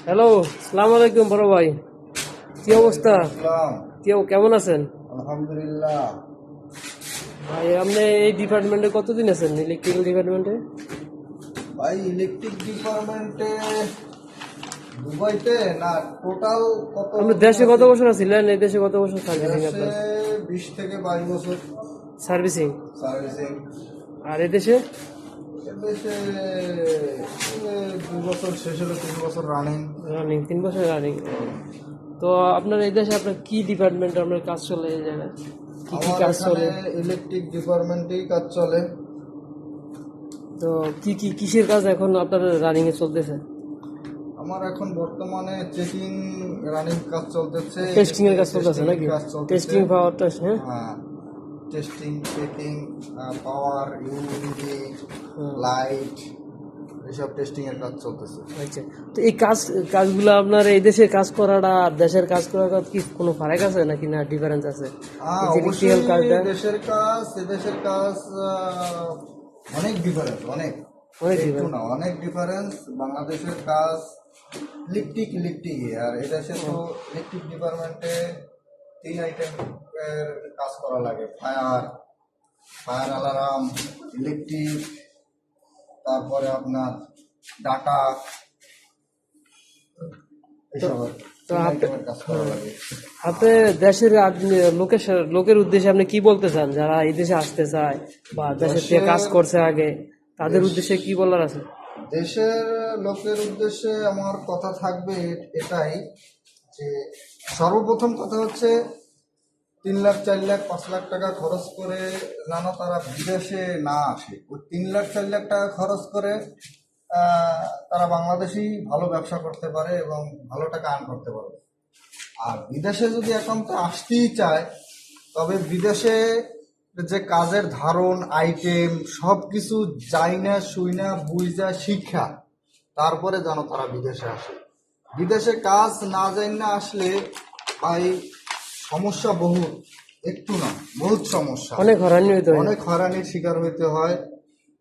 Hello, আসসালামু আলাইকুম বড় ভাই। কি অবস্থা? আসসালাম। কেমন আছেন আলহামদুলিল্লাহ। ভাই? আপনি এই ডিপার্টমেন্টে কতদিন আছেন, ইলেকট্রিক্যাল ডিপার্টমেন্টে? ভাই ইলেকট্রিক ডিপার্টমেন্টে দুবাইতে না টোটাল কত আপনি দিন দেশে কত আছি? বছর আছিলেন? এই দেশে কত বছর সার্ভিসিং দেশে আপনার? 20 থেকে 22 বছর সার্ভিসিং। সার্ভিসিং। আর এই দেশে? দেশে 2 বছর শেষ হলো, 3 বছর রানিং। রানিং, 3 বছর রানিং। তো আপনার এই দেশে আপনার কি ডিপার্টমেন্টে আপনার কাজ চলে এই জায়গায়? কি কি আমার কাজ এখানে চলে? ইলেকট্রিক ডিপার্টমেন্টেই কাজ চলে। তো কিসের কাজ এখন আপনার রানিং এ চলতেছে? আমার এখন বর্তমানে চেকিং রানিং কাজ চলতেছে, টেস্টিং এর কাজ চলতেছে টেস্টিং নাকি? কাজ চলতেছে। টেস্টিং, পাওয়ার টেস্ট, হ্যাঁ। হ্যাঁ, টেস্টিং, চেকিং, পাওয়ার, ইউনিটি, হুম। লাইট, এসব টেস্টিং এর কাজ চলতেছে। আচ্ছা, তো এই কাজগুলো আপনার এই দেশে কাজ করাটা আর দেশের কাজ করাটা কি কোনো ফারাক আছে নাকি, না ডিফারেন্স আছে? এই যে ইলেকট্রিক্যাল কাজটা অবশ্যই দেশের কাজ এদেশের কাজ অনেক ডিফারেন্স, অনেক, অনেক একটু ডিফারেন্স। না, অনেক ডিফারেন্স। বাংলাদেশের কাজ ইলেকট্রিক আর এদেশে তো ইলেকট্রিক ডিপার্টমেন্টে 3 আইটেম এর কাজ করা লাগে: ফায়ার অ্যালার্ম, ইলেকট্রিক, তারপরে আপনার ডাটা, এসব তো 3 আইটেমের কাজ করা লাগে। আপনি দেশের লোকের উদ্দেশ্যে আপনি কি বলতে চান, যারা এই দেশে আসতে চায় বা দেশের থেকে কাজ দেশের করছে আগে, তাদের দেশ উদ্দেশ্যে কি বলার আছে? দেশের লোকের উদ্দেশ্যে আমার কথা থাকবে এটাই যে, সর্বপ্রথম কথা হচ্ছে 3 লাখ, 4 লাখ, 5 লাখ টাকা খরচ করে যেন তারা বিদেশে না আসে। ওই 3 লাখ, 4 লাখ টাকা খরচ করে তারা বাংলাদেশেই ভালো ব্যবসা করতে পারে এবং ভালো টাকা আর্ন করতে পারবে। আর বিদেশে যদি একান্ত আসতেই চায়, তবে বিদেশে যে কাজের ধারণ, আইটেম সব কিছু যাইনা শুইনা বুঝা শিক্ষা, তারপরে যেন তারা বিদেশে আসে। বিদেশে কাজ না জাইনা আসলে ভাই সমস্যা বহুত, একটু না, বহুত সমস্যা, অনেক হয়রানি হইতে হয়। অনেক হয়রানির শিকার হইতে হয়।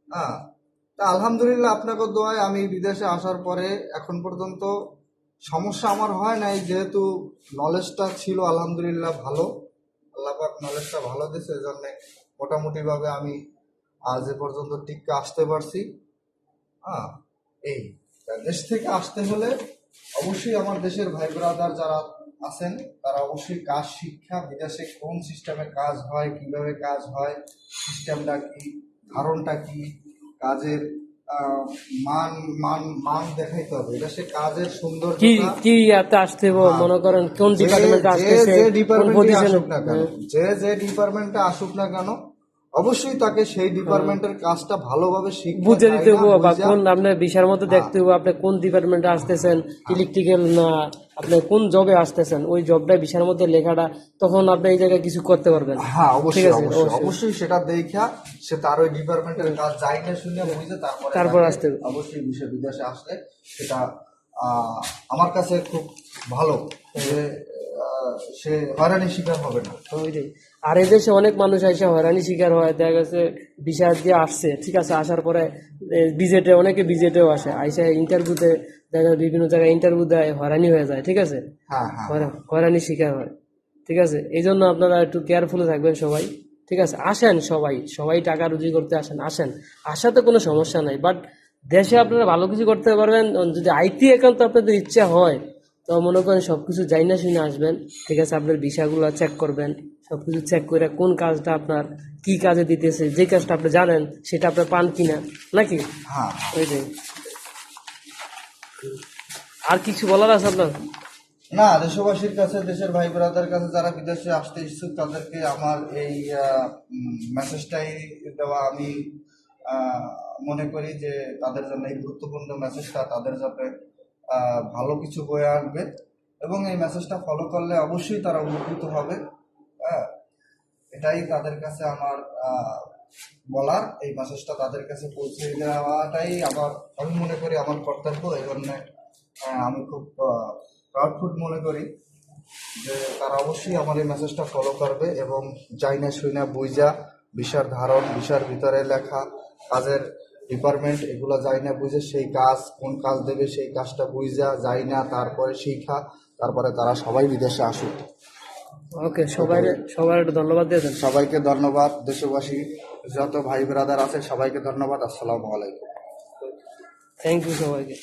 হ্যাঁ, তা আলহামদুলিল্লাহ আপনাকে দোয়ায় আমি বিদেশে আসার পরে এখন পর্যন্ত সমস্যা আমার হয় নাই, যেহেতু নলেজটা ছিল আলহামদুলিল্লাহ ভালো। আল্লাহ পাক নলেজটা ভালো দিয়েছে, এই জন্যে মোটামুটিভাবে আমি আজ এ পর্যন্ত টিকে আসতে পারছি। হ্যাঁ, এই তা দেশ থেকে আসতে হলে অবশ্যই আমার দেশের ভাই ব্রাদার যারা আছেন, তারা অবশ্যই কাজ শিক্ষা, বিদেশে কোন সিস্টেমে কাজ হয়, কিভাবে কাজ হয়, সিস্টেমটা কি, ধারণটা কি, কাজের আহ, মান মান মান দেখাইতে হবে। এটা সে কাজের কি সৌন্দর্যতা। কি ইয়াতে আসতে হবে, হ্যাঁ, মনে করেন কোন যে ডিপার্টমেন্টে যে আসতেছে, যে কোন ডিপার্টমেন্টে পজিশনে। আসুক না কেন, যে ডিপার্টমেন্টে আসুক না কেন, অবশ্যই তাকে সেই ডিপার্টমেন্টের কাজটা ভালোভাবে শিক্ষা বুঝে দিতে জায়গা হবো বা বুঝা। কোন আপনার বিষয়ের মধ্যে হ্যাঁ, দেখতে হবো আপনি কোন ডিপার্টমেন্টে আসতেছেন, হ্যাঁ, ইলেকট্রিক্যাল না আপনি কোন জবে আসতেছেন, ওই জবটা বিষয়ের মধ্যে লেখাটা, তখন আপনি এই জায়গায় কিছু করতে পারবেন। হ্যাঁ, ঠিক অবশ্যই আছে, অবশ্যই অবশ্যই। অবশ্যই সেটা দেখা সে তার ওই ডিপার্টমেন্টের কাজ যাই না শুনে বুঝে তারপরে তারপর তাকে আসতে হবে। অবশ্যই বিদেশে আসলে সেটা আমার কাছে খুব ভালো যে সে হয়রানির শিকার হবে না। ওইটাই। আর এদেশে অনেক মানুষ এসে হয়রানি শিকার হয়, দেখা গেছে ভিসা দিয়ে আসছে, ঠিক আছে, আসার পরে বিজেটে, অনেকে বিজেটেও আসে, আইসা ইন্টারভিউতে দেখা যায় বিভিন্ন জায়গায় ইন্টারভিউ দেয়, হয়রানি হয়ে যায়, ঠিক আছে, হ্যাঁ, হ্যাঁ, হ্যাঁ, হয়রানি শিকার হয়। ঠিক আছে, এই জন্য আপনারা একটু কেয়ারফুল থাকবেন সবাই। ঠিক আছে, আসেন সবাই, সবাই টাকা রুজি করতে আসেন, আসাতে কোনো সমস্যা নাই, বাট দেশে আপনারা ভালো কিছু করতে পারবেন যদি আইটি একান্ত আপনাদের ইচ্ছা হয়। তো মনে করেন সবকিছু যাই না শুনে আসবেন, ঠিক আছে, আপনার ভিসাগুলো চেক করবেন, সবকিছু চেক করে কোন কাজটা আপনার কি কাজে দিতেছে, যে কাজটা আপনি জানেন সেটা আপনার পান কিনা, নাকি? হ্যাঁ, হ্যাঁ। ওইটাই। আর কিছু বলার আছে আপনার? না, দেশবাসীর কাছে, দেশের ভাই ব্রাদার কাছে যারা বিদেশে আসতে ইচ্ছুক, তাদেরকে আমার এই মেসেজটাই দেওয়া। আমি আহ, মনে করি যে তাদের জন্য এই গুরুত্বপূর্ণ মেসেজটা তাদের যাতে ভালো কিছু বয়ে আনবে, এবং এই মেসেজটা ফলো করলে অবশ্যই তারা উপকৃত হবে। হ্যাঁ, এটাই তাদের কাছে আমার বলার। এই মেসেজটা তাদের কাছে পৌঁছে দেওয়াটাই আমি মনে করি আমার কর্তব্য। এই জন্য আমি খুব প্রাউডফুল মনে করি যে তারা অবশ্যই আমার এই মেসেজটা ফলো করবে এবং যাই না শুই না বুঝা, বিষার ধারণ, বিষার ভিতরে লেখা, কাজের ডিপার্টমেন্ট এগুলো যায় না বুঝে সেই কাজ কোন কাজ দেবে সেই কাজটা বুঝা যায় না, তারপরে শিখা, তারপরে তারা সবাই বিদেশে আসুক। ওকে, সবাই একটু ধন্যবাদ দিয়ে দেন। সবাইকে ধন্যবাদ, দেশবাসী যত ভাই ব্রাদার আছে সবাইকে ধন্যবাদ। আসসালামু আলাইকুম। থ্যাংক ইউ সবাইকে।